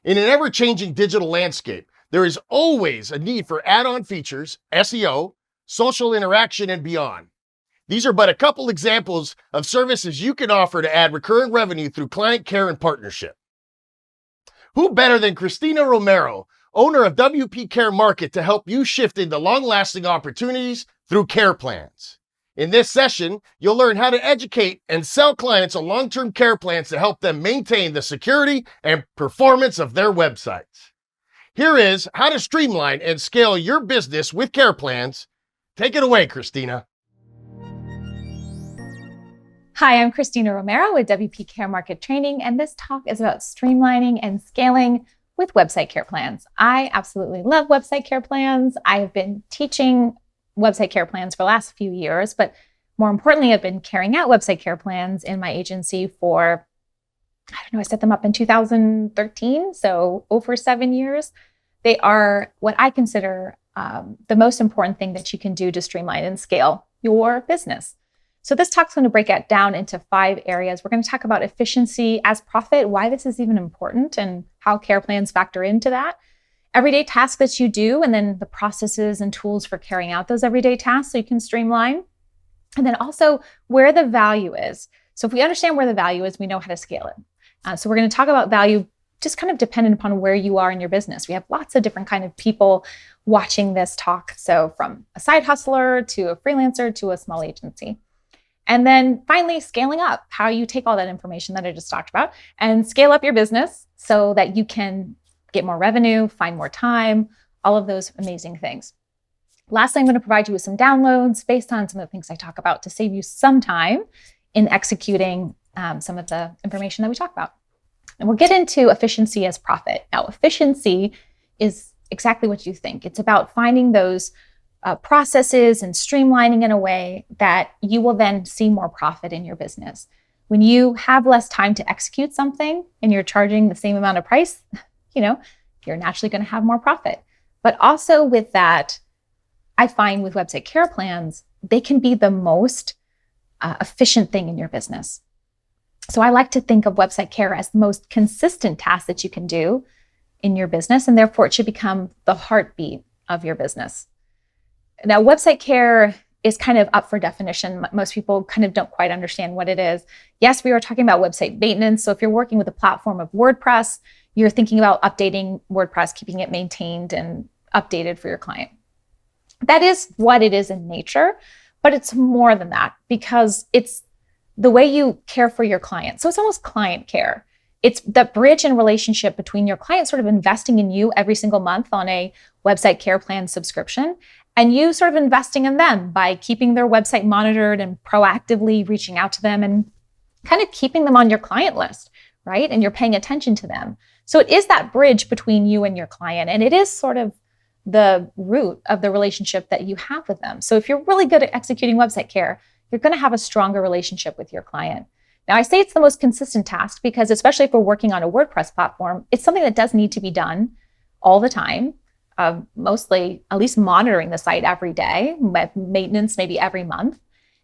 In an ever-changing digital landscape, there is always a need for add-on features, SEO, social interaction, and beyond. These are but a couple examples of services you can offer to add recurring revenue through client care and partnership. Who better than Kristina Romero, owner of WP Care Market, to help you shift into long-lasting opportunities through care plans. In this session, you'll learn how to educate and sell clients on long-term care plans to help them maintain the security and performance of their websites. Here is how to streamline and scale your business with care plans. Take it away, Kristina. Hi, I'm Kristina Romero with WP Care Market Training, and this talk is about streamlining and scaling with website care plans. I absolutely love website care plans. I have been teaching website care plans for the last few years, but more importantly, I've been carrying out website care plans in my agency for, I set them up in 2013, so over 7 years. They are what I consider the most important thing that you can do to streamline and scale your business. So this talk's going to break it down into 5 areas. We're going to talk about efficiency as profit, why this is even important, and how care plans factor into that. Everyday tasks that you do, and then the processes and tools for carrying out those everyday tasks so you can streamline. And then also where the value is. So if we understand where the value is, we know how to scale it. So we're going to talk about value just kind of dependent upon where you are in your business. We have lots of different kind of people watching this talk. So from a side hustler to a freelancer to a small agency. And then finally, scaling up, how you take all that information that I just talked about and scale up your business so that you can get more revenue, find more time, all of those amazing things. Lastly, I'm going to provide you with some downloads based on some of the things I talk about to save you some time in executing some of the information that we talk about. And we'll get into efficiency as profit. Now, efficiency is exactly what you think. It's about finding those processes and streamlining in a way that you will then see more profit in your business. When you have less time to execute something and you're charging the same amount of price, you're naturally going to have more profit. But also with that, I find with website care plans, they can be the most efficient thing in your business. So I like to think of website care as the most consistent task that you can do in your business, and therefore it should become the heartbeat of your business. Now, website care is kind of up for definition. Most people kind of don't quite understand what it is. Yes, we are talking about website maintenance. So if you're working with a platform of WordPress, you're thinking about updating WordPress, keeping it maintained and updated for your client. That is what it is in nature, but it's more than that because it's the way you care for your client. So it's almost client care. It's the bridge and relationship between your client sort of investing in you every single month on a website care plan subscription, and you sort of investing in them by keeping their website monitored and proactively reaching out to them and kind of keeping them on your client list, right? And you're paying attention to them. So it is that bridge between you and your client. And it is sort of the root of the relationship that you have with them. So if you're really good at executing website care, you're going to have a stronger relationship with your client. Now, I say it's the most consistent task because especially if we're working on a WordPress platform, it's something that does need to be done all the time. Mostly at least monitoring the site every day, maintenance maybe every month.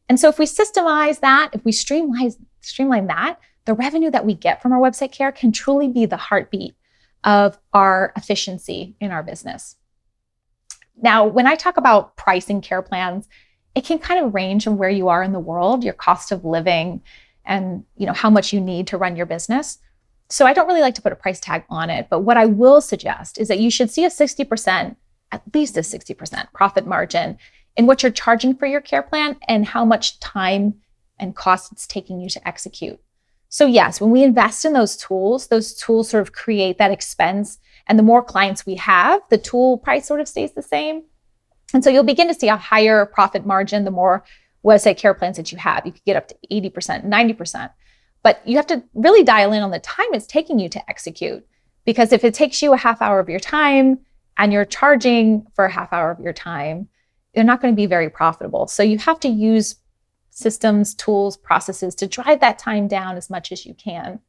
And so if we systemize that, if we streamline that, the revenue that we get from our website care can truly be the heartbeat of our efficiency in our business. Now, when I talk about pricing care plans, it can kind of range from where you are in the world, your cost of living, and how much you need to run your business. So I don't really like to put a price tag on it, but what I will suggest is that you should see at least a 60% profit margin in what you're charging for your care plan and how much time and cost it's taking you to execute. So yes, when we invest in those tools sort of create that expense, and the more clients we have, the tool price sort of stays the same. And so you'll begin to see a higher profit margin the more website care plans that you have. You could get up to 80%, 90%. But you have to really dial in on the time it's taking you to execute. Because if it takes you a half hour of your time and you're charging for a half hour of your time, they're not going to be very profitable. So you have to use systems, tools, processes to drive that time down as much as you can.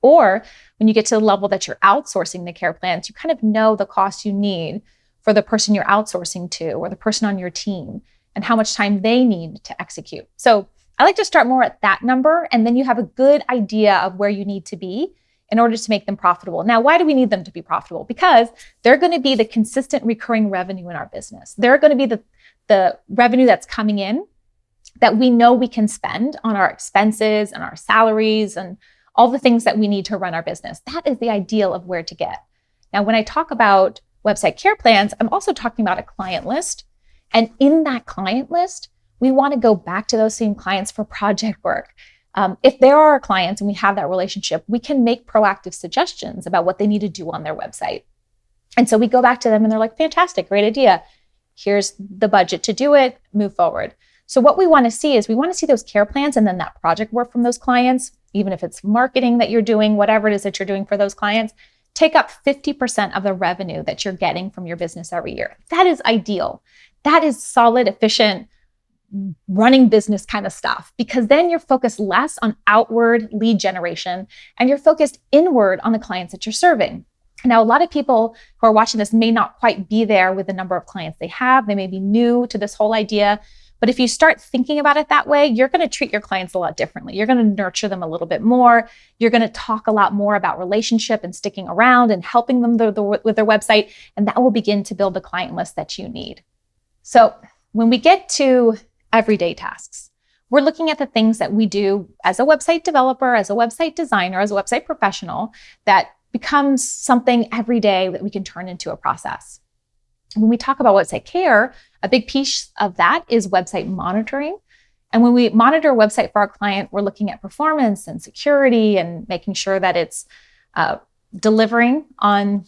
Or when you get to the level that you're outsourcing the care plans, you kind of know the cost you need for the person you're outsourcing to or the person on your team and how much time they need to execute. So I like to start more at that number, and then you have a good idea of where you need to be in order to make them profitable. Now, why do we need them to be profitable? Because they're going to be the consistent recurring revenue in our business. They're going to be the revenue that's coming in that we know we can spend on our expenses and our salaries and all the things that we need to run our business. That is the ideal of where to get. Now, when I talk about website care plans, I'm also talking about a client list. And in that client list, we want to go back to those same clients for project work. If there are clients and we have that relationship, we can make proactive suggestions about what they need to do on their website. And so we go back to them and they're like, fantastic, great idea. Here's the budget to do it, move forward. So what we want to see is we want to see those care plans and then that project work from those clients, even if it's marketing that you're doing, whatever it is that you're doing for those clients, take up 50% of the revenue that you're getting from your business every year. That is ideal. That is solid, efficient, running business kind of stuff, because then you're focused less on outward lead generation and you're focused inward on the clients that you're serving. Now, a lot of people who are watching this may not quite be there with the number of clients they have. They may be new to this whole idea. But if you start thinking about it that way, you're going to treat your clients a lot differently. You're going to nurture them a little bit more. You're going to talk a lot more about relationship and sticking around and helping them with their website. And that will begin to build the client list that you need. So when we get to everyday tasks, we're looking at the things that we do as a website developer, as a website designer, as a website professional that becomes something every day that we can turn into a process. When we talk about website care, a big piece of that is website monitoring. And when we monitor a website for our client, we're looking at performance and security and making sure that it's delivering on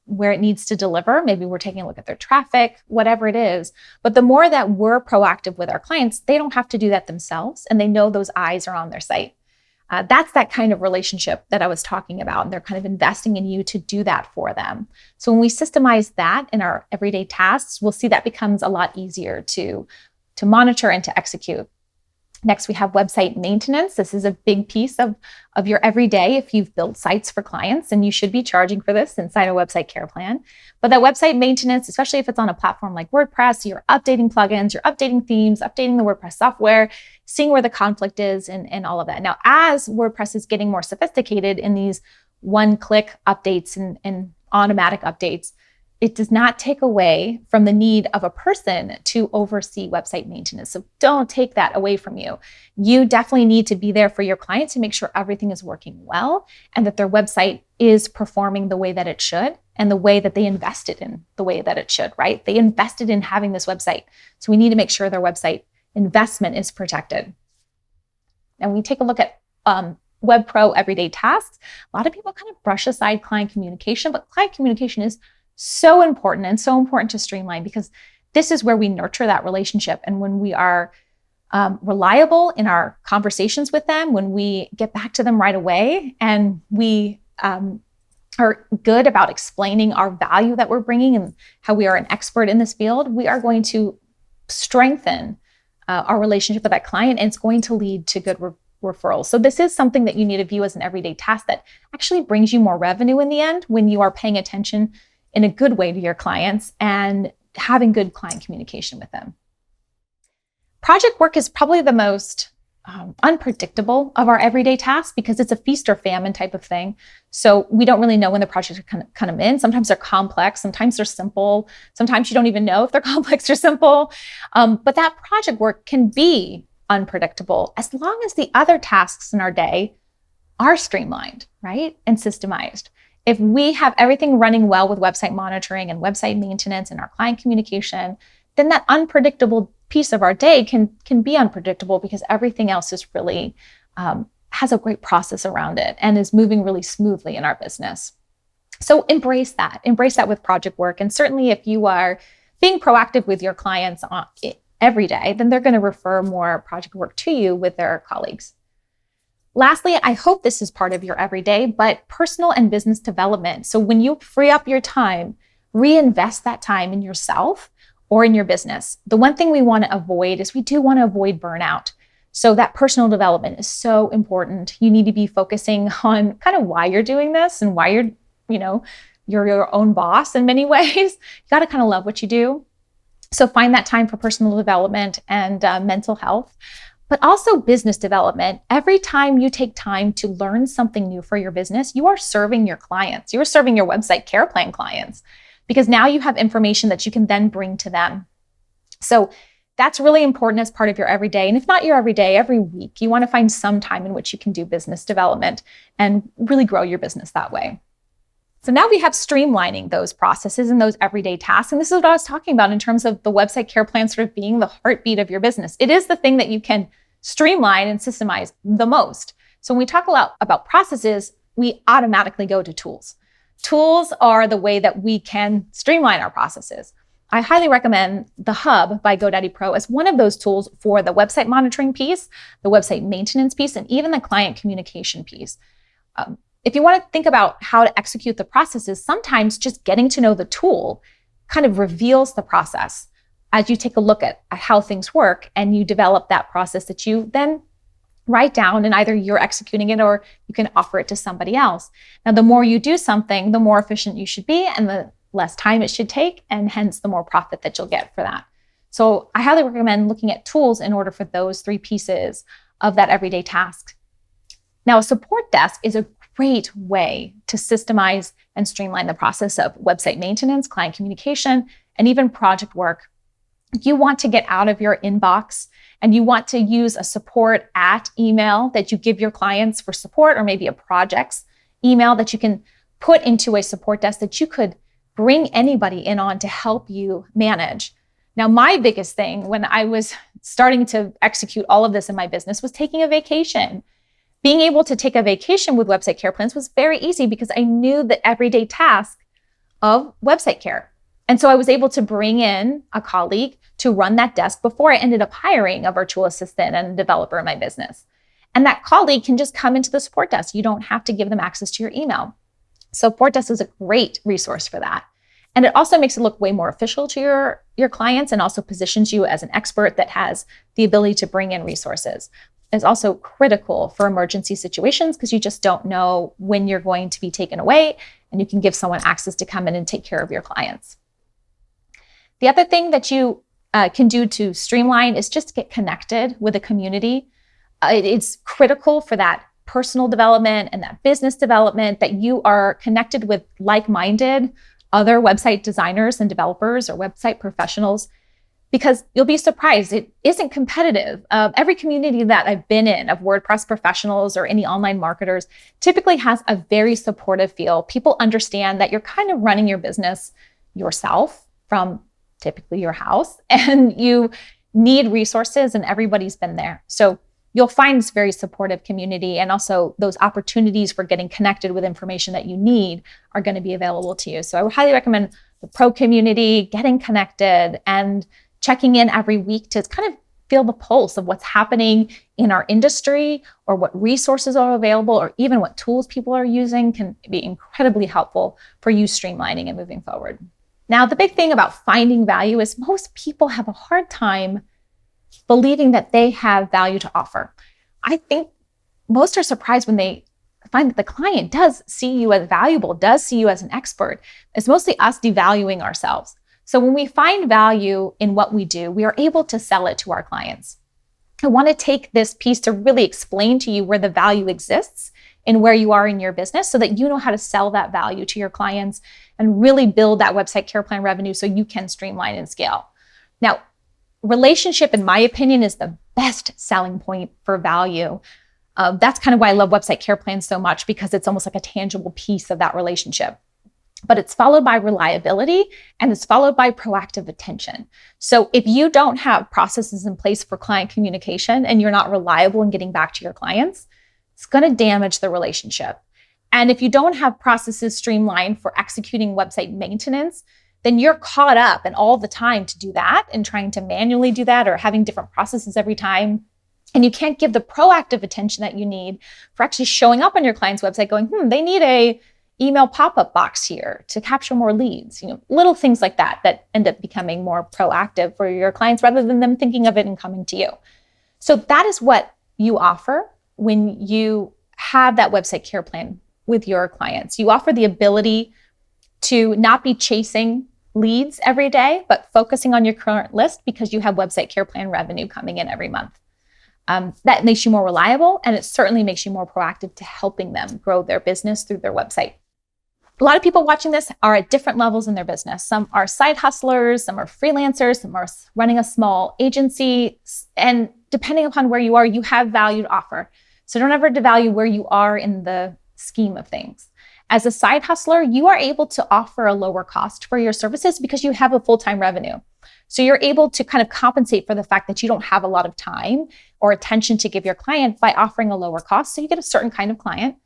where it needs to deliver. Maybe we're taking a look at their traffic, whatever it is. But the more that we're proactive with our clients, they don't have to do that themselves. And they know those eyes are on their site. That's that kind of relationship that I was talking about. And they're kind of investing in you to do that for them. So when we systemize that in our everyday tasks, we'll see that becomes a lot easier to monitor and to execute. Next, we have website maintenance. This is a big piece of your everyday if you've built sites for clients, and you should be charging for this inside a website care plan. But that website maintenance, especially if it's on a platform like WordPress, you're updating plugins, you're updating themes, updating the WordPress software, seeing where the conflict is and all of that. Now, as WordPress is getting more sophisticated in these one-click updates and automatic updates, it does not take away from the need of a person to oversee website maintenance. So don't take that away from you. You definitely need to be there for your client to make sure everything is working well and that their website is performing the way that it should and the way that they invested in the way that it should, right? They invested in having this website. So we need to make sure their website investment is protected. And when you take a look at Web Pro everyday tasks, a lot of people kind of brush aside client communication, but client communication is so important and so important to Streamline because this is where we nurture that relationship. And when we are reliable in our conversations with them, when we get back to them right away, and we are good about explaining our value that we're bringing and how we are an expert in this field, we are going to strengthen our relationship with that client, and it's going to lead to good referrals. So this is something that you need to view as an everyday task that actually brings you more revenue in the end when you are paying attention in a good way to your clients and having good client communication with them. Project work is probably the most unpredictable of our everyday tasks because it's a feast or famine type of thing. So we don't really know when the projects are kind of in. Sometimes they're complex, sometimes they're simple. Sometimes you don't even know if they're complex or simple. But that project work can be unpredictable as long as the other tasks in our day are streamlined, right? And systemized. If we have everything running well with website monitoring and website maintenance and our client communication, then that unpredictable piece of our day can be unpredictable because everything else is really has a great process around it and is moving really smoothly in our business. So embrace that with project work. And certainly if you are being proactive with your clients every day, then they're going to refer more project work to you with their colleagues. Lastly, I hope this is part of your everyday, but personal and business development. So when you free up your time, reinvest that time in yourself or in your business. The one thing we want to avoid is we do want to avoid burnout. So that personal development is so important. You need to be focusing on kind of why you're doing this and why you're your own boss in many ways. You got to kind of love what you do. So find that time for personal development and mental health. but also business development. Every time you take time to learn something new for your business, you are serving your clients. You are serving your website care plan clients, because now you have information that you can then bring to them. So that's really important as part of your everyday. And if not your everyday, every week, you want to find some time in which you can do business development and really grow your business that way. So now we have streamlining those processes and those everyday tasks. And this is what I was talking about in terms of the website care plan sort of being the heartbeat of your business. It is the thing that you can streamline and systemize the most. So when we talk a lot about processes, we automatically go to tools. Tools are the way that we can streamline our processes. I highly recommend the Hub by GoDaddy Pro as one of those tools for the website monitoring piece, the website maintenance piece, and even the client communication piece. If you want to think about how to execute the processes, sometimes just getting to know the tool kind of reveals the process as you take a look at how things work and you develop that process that you then write down, and either you're executing it or you can offer it to somebody else. Now, the more you do something, the more efficient you should be and the less time it should take, and hence the more profit that you'll get for that. So I highly recommend looking at tools in order for those three pieces of that everyday task. Now, a support desk is a great way to systemize and streamline the process of website maintenance, client communication, and even project work. You want to get out of your inbox and you want to use a support at email that you give your clients for support, or maybe a project's email that you can put into a support desk that you could bring anybody in on to help you manage. Now, my biggest thing when I was starting to execute all of this in my business was taking a vacation. Being able to take a vacation with website care plans was very easy because I knew the everyday task of website care. And so I was able to bring in a colleague to run that desk before I ended up hiring a virtual assistant and a developer in my business. And that colleague can just come into the support desk. You don't have to give them access to your email. Support desk is a great resource for that. And it also makes it look way more official to your clients, and also positions you as an expert that has the ability to bring in resources. It's also critical for emergency situations because you just don't know when you're going to be taken away, and you can give someone access to come in and take care of your clients. The other thing that you can do to streamline is just get connected with a community. It's critical for that personal development and that business development that you are connected with like-minded other website designers and developers or website professionals, because you'll be surprised. It isn't competitive. Every community that I've been in of WordPress professionals or any online marketers typically has a very supportive feel. People understand that you're kind of running your business yourself from typically your house, and you need resources, and everybody's been there. So you'll find this very supportive community, and also those opportunities for getting connected with information that you need are going to be available to you. So I would highly recommend the pro community, getting connected and checking in every week to kind of feel the pulse of what's happening in our industry, or what resources are available, or even what tools people are using can be incredibly helpful for you streamlining and moving forward. Now, the big thing about finding value is most people have a hard time believing that they have value to offer. I think most are surprised when they find that the client does see you as valuable, does see you as an expert. It's mostly us devaluing ourselves. So when we find value in what we do, we are able to sell it to our clients. I want to take this piece to really explain to you where the value exists and where you are in your business, so that you know how to sell that value to your clients and really build that website care plan revenue so you can streamline and scale. Now, relationship, in my opinion, is the best selling point for value. That's kind of why I love website care plans so much, because it's almost like a tangible piece of that relationship. But it's followed by reliability, and it's followed by proactive attention. So if you don't have processes in place for client communication and you're not reliable in getting back to your clients, it's going to damage the relationship. And if you don't have processes streamlined for executing website maintenance, then you're caught up and all the time to do that and trying to manually do that, or having different processes every time. And you can't give the proactive attention that you need for actually showing up on your client's website going, they need a email pop-up box here to capture more leads. Little things like that end up becoming more proactive for your clients rather than them thinking of it and coming to you. So that is what you offer when you have that website care plan with your clients. You offer the ability to not be chasing leads every day, but focusing on your current list because you have website care plan revenue coming in every month. That makes you more reliable, and it certainly makes you more proactive to helping them grow their business through their website. A lot of people watching this are at different levels in their business. Some are side hustlers, some are freelancers, some are running a small agency. And depending upon where you are, you have value to offer. So don't ever devalue where you are in the scheme of things. As a side hustler, you are able to offer a lower cost for your services because you have a full-time revenue. So you're able to kind of compensate for the fact that you don't have a lot of time or attention to give your client by offering a lower cost. So you get a certain kind of client.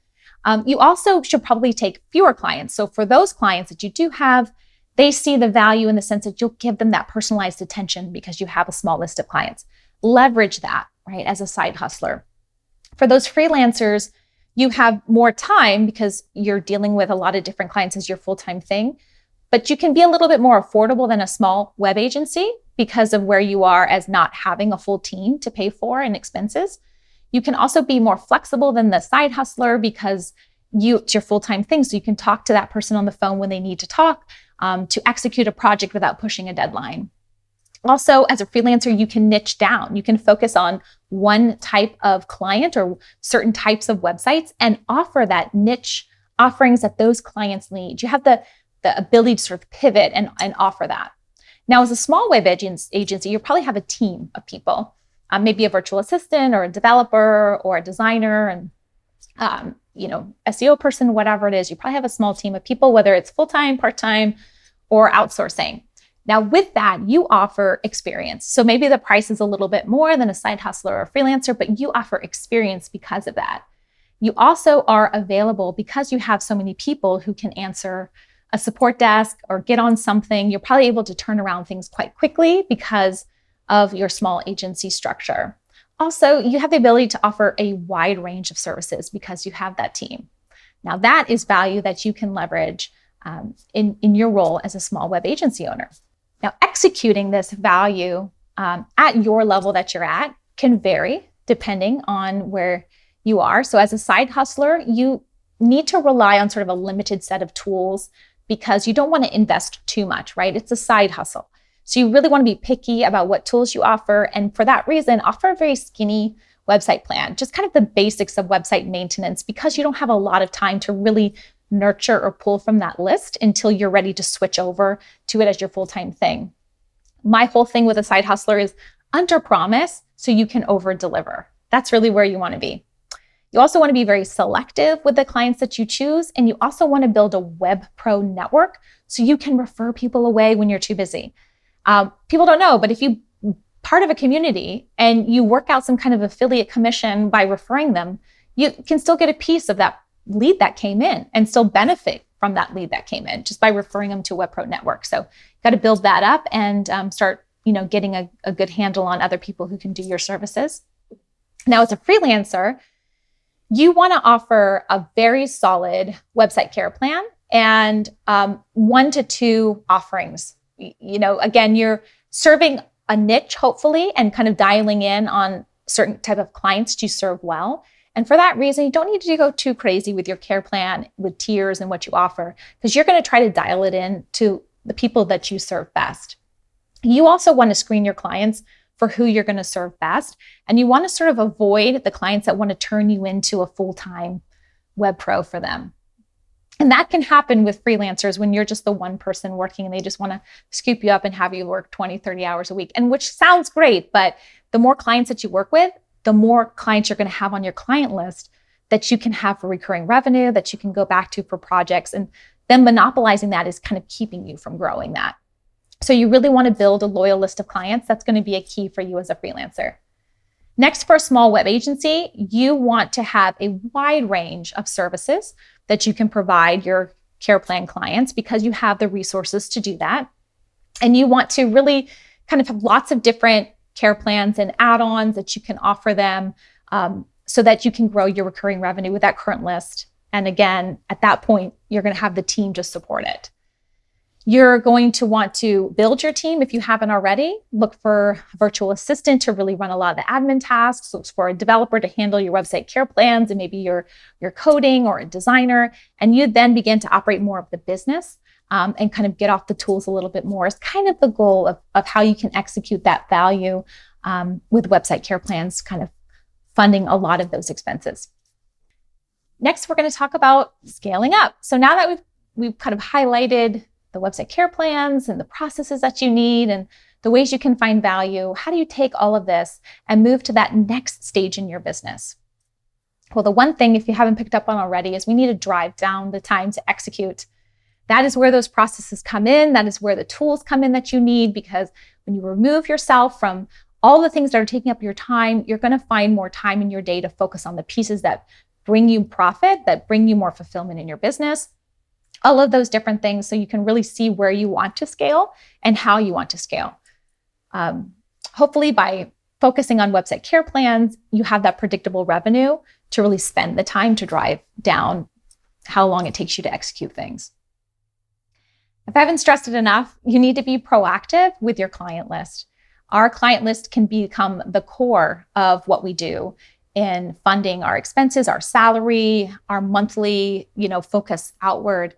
You also should probably take fewer clients. So for those clients that you do have, they see the value in the sense that you'll give them that personalized attention because you have a small list of clients. Leverage that, right, as a side hustler. For those freelancers, you have more time because you're dealing with a lot of different clients as your full-time thing, but you can be a little bit more affordable than a small web agency because of where you are as not having a full team to pay for and expenses. You can also be more flexible than the side hustler because it's your full-time thing. So you can talk to that person on the phone when they need to talk to execute a project without pushing a deadline. Also, as a freelancer, you can niche down. You can focus on one type of client or certain types of websites and offer that niche offerings that those clients need. You have the ability to sort of pivot and offer that. Now, as a small web agency, you probably have a team of people. Maybe a virtual assistant or a developer or a designer and, SEO person, whatever it is. You probably have a small team of people, whether it's full-time, part-time, or outsourcing. Now, with that, you offer experience. So maybe the price is a little bit more than a side hustler or a freelancer, but you offer experience because of that. You also are available because you have so many people who can answer a support desk or get on something. You're probably able to turn around things quite quickly because of your small agency structure. Also, you have the ability to offer a wide range of services because you have that team. Now, that is value that you can leverage in your role as a small web agency owner. Now, executing this value at your level that you're at can vary depending on where you are. So as a side hustler, you need to rely on sort of a limited set of tools because you don't want to invest too much, right? It's a side hustle. So you really want to be picky about what tools you offer. And for that reason, offer a very skinny website plan, just kind of the basics of website maintenance because you don't have a lot of time to really nurture or pull from that list until you're ready to switch over to it as your full-time thing. My whole thing with a side hustler is under promise so you can over deliver. That's really where you want to be. You also want to be very selective with the clients that you choose. And you also want to build a web pro network so you can refer people away when you're too busy. People don't know, but if you part of a community and you work out some kind of affiliate commission by referring them, you can still get a piece of that lead that came in and still benefit from that lead that came in just by referring them to a web pro network. So you got to build that up and start, getting a good handle on other people who can do your services. Now, as a freelancer, you want to offer a very solid website care plan and 1 to 2 offerings. Again, you're serving a niche, hopefully, and kind of dialing in on certain type of clients to serve well. And for that reason, you don't need to go too crazy with your care plan, with tiers and what you offer, because you're going to try to dial it in to the people that you serve best. You also want to screen your clients for who you're going to serve best. And you want to sort of avoid the clients that want to turn you into a full-time web pro for them. And that can happen with freelancers when you're just the one person working and they just want to scoop you up and have you work 20, 30 hours a week. And which sounds great, but the more clients that you work with, the more clients you're going to have on your client list that you can have for recurring revenue, that you can go back to for projects. And then monopolizing that is kind of keeping you from growing that. So you really want to build a loyal list of clients. That's going to be a key for you as a freelancer. Next, for a small web agency, you want to have a wide range of services that you can provide your care plan clients because you have the resources to do that. And you want to really kind of have lots of different care plans and add-ons that you can offer them so that you can grow your recurring revenue with that current list. And again, at that point, you're going to have the team to support it. You're going to want to build your team if you haven't already. Look for a virtual assistant to really run a lot of the admin tasks. Look for a developer to handle your website care plans and maybe your coding, or a designer. And you then begin to operate more of the business and kind of get off the tools a little bit more. It's kind of the goal of how you can execute that value with website care plans kind of funding a lot of those expenses. Next, we're going to talk about scaling up. So now that we've kind of highlighted the website care plans and the processes that you need and the ways you can find value, how do you take all of this and move to that next stage in your business? Well, the one thing, if you haven't picked up on already, is we need to drive down the time to execute. That is where those processes come in. That is where the tools come in that you need, because when you remove yourself from all the things that are taking up your time, you're going to find more time in your day to focus on the pieces that bring you profit, that bring you more fulfillment in your business, all of those different things, so you can really see where you want to scale and how you want to scale. Hopefully by focusing on website care plans, you have that predictable revenue to really spend the time to drive down how long it takes you to execute things. If I haven't stressed it enough, you need to be proactive with your client list. Our client list can become the core of what we do in funding our expenses, our salary, our monthly, focus outward.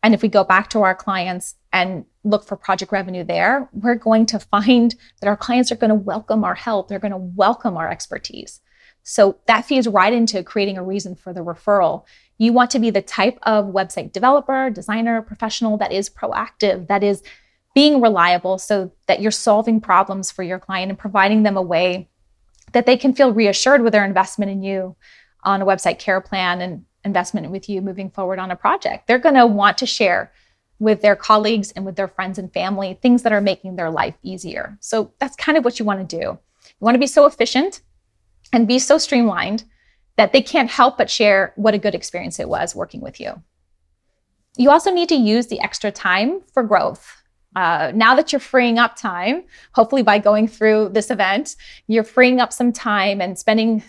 And if we go back to our clients and look for project revenue there, we're going to find that our clients are going to welcome our help. They're going to welcome our expertise. So that feeds right into creating a reason for the referral. You want to be the type of website developer, designer, professional that is proactive, that is being reliable, so that you're solving problems for your client and providing them a way that they can feel reassured with their investment in you on a website care plan and investment with you moving forward on a project. They're going to want to share with their colleagues and with their friends and family things that are making their life easier. So that's kind of what you want to do. You want to be so efficient and be so streamlined that they can't help but share what a good experience it was working with you. You also need to use the extra time for growth. Now that you're freeing up time, hopefully by going through this event, you're freeing up some time and spending,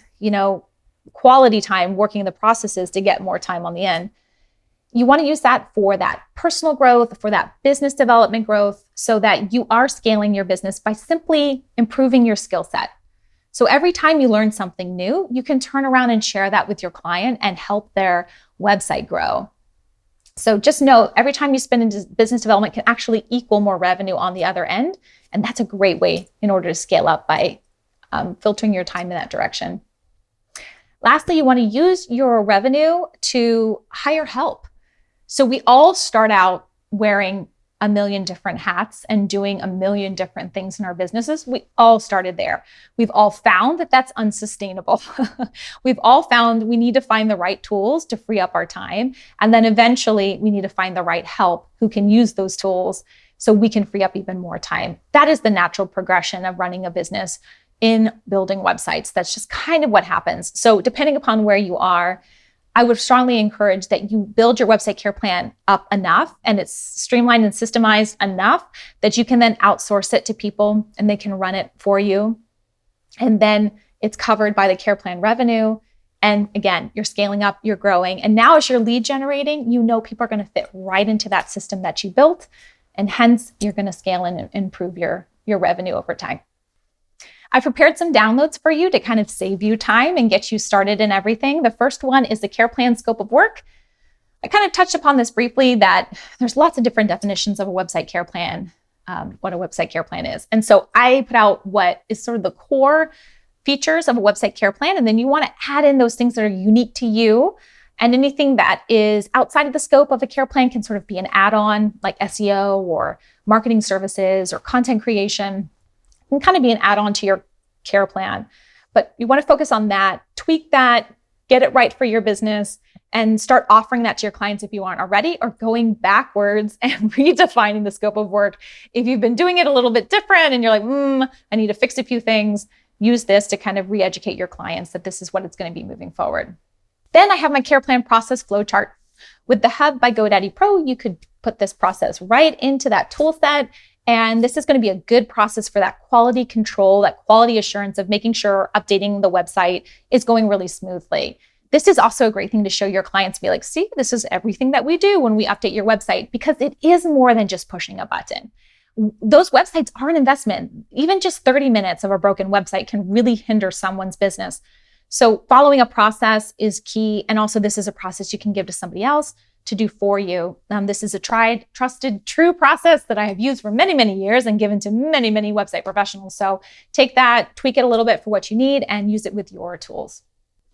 quality time working the processes to get more time on the end. You want to use that for that personal growth, for that business development growth, so that you are scaling your business by simply improving your skill set. So every time you learn something new, you can turn around and share that with your client and help their website grow. So just know, every time you spend in business development can actually equal more revenue on the other end. And that's a great way in order to scale up by filtering your time in that direction. Lastly, you want to use your revenue to hire help. So we all start out wearing a million different hats and doing a million different things in our businesses. We all started there. We've all found that that's unsustainable. We've all found we need to find the right tools to free up our time. And then eventually we need to find the right help who can use those tools so we can free up even more time. That is the natural progression of running a business in building websites. That's just kind of what happens. So depending upon where you are, I would strongly encourage that you build your website care plan up enough and it's streamlined and systemized enough that you can then outsource it to people and they can run it for you. And then it's covered by the care plan revenue. And again, you're scaling up, you're growing. And now as you're lead generating, people are going to fit right into that system that you built. And hence you're going to scale and improve your revenue over time. I prepared some downloads for you to kind of save you time and get you started in everything. The first one is the care plan scope of work. I kind of touched upon this briefly, that there's lots of different definitions of a website care plan, what a website care plan is. And so I put out what is sort of the core features of a website care plan. And then you want to add in those things that are unique to you. And anything that is outside of the scope of a care plan can sort of be an add-on, like SEO or marketing services or content creation. Can kind of be an add-on to your care plan. But you want to focus on that, tweak that, get it right for your business, and start offering that to your clients if you aren't already, or going backwards and redefining the scope of work. If you've been doing it a little bit different and you're like, I need to fix a few things, use this to kind of re-educate your clients that this is what it's going to be moving forward. Then I have my care plan process flowchart. With the Hub by GoDaddy Pro, you could put this process right into that tool set. And this is going to be a good process for that quality control, that quality assurance of making sure updating the website is going really smoothly. This is also a great thing to show your clients, be like, see, this is everything that we do when we update your website, because it is more than just pushing a button. Those websites are an investment. Even just 30 minutes of a broken website can really hinder someone's business. So following a process is key. And also this is a process you can give to somebody else to do for you. This is a tried, trusted, true process that I have used for many, many years and given to many, many website professionals. So take that, tweak it a little bit for what you need, and use it with your tools.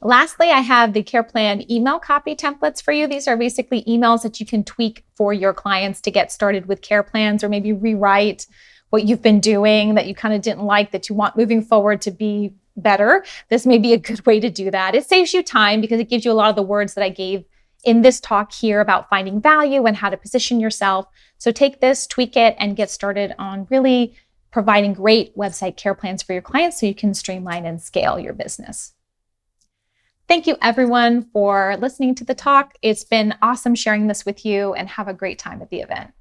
Lastly, I have the Care Plan email copy templates for you. These are basically emails that you can tweak for your clients to get started with care plans, or maybe rewrite what you've been doing that you kind of didn't like, that you want moving forward to be better. This may be a good way to do that. It saves you time because it gives you a lot of the words that I gave in this talk here about finding value and how to position yourself. So take this, tweak it, and get started on really providing great website care plans for your clients so you can streamline and scale your business. Thank you everyone for listening to the talk. It's been awesome sharing this with you, and have a great time at the event.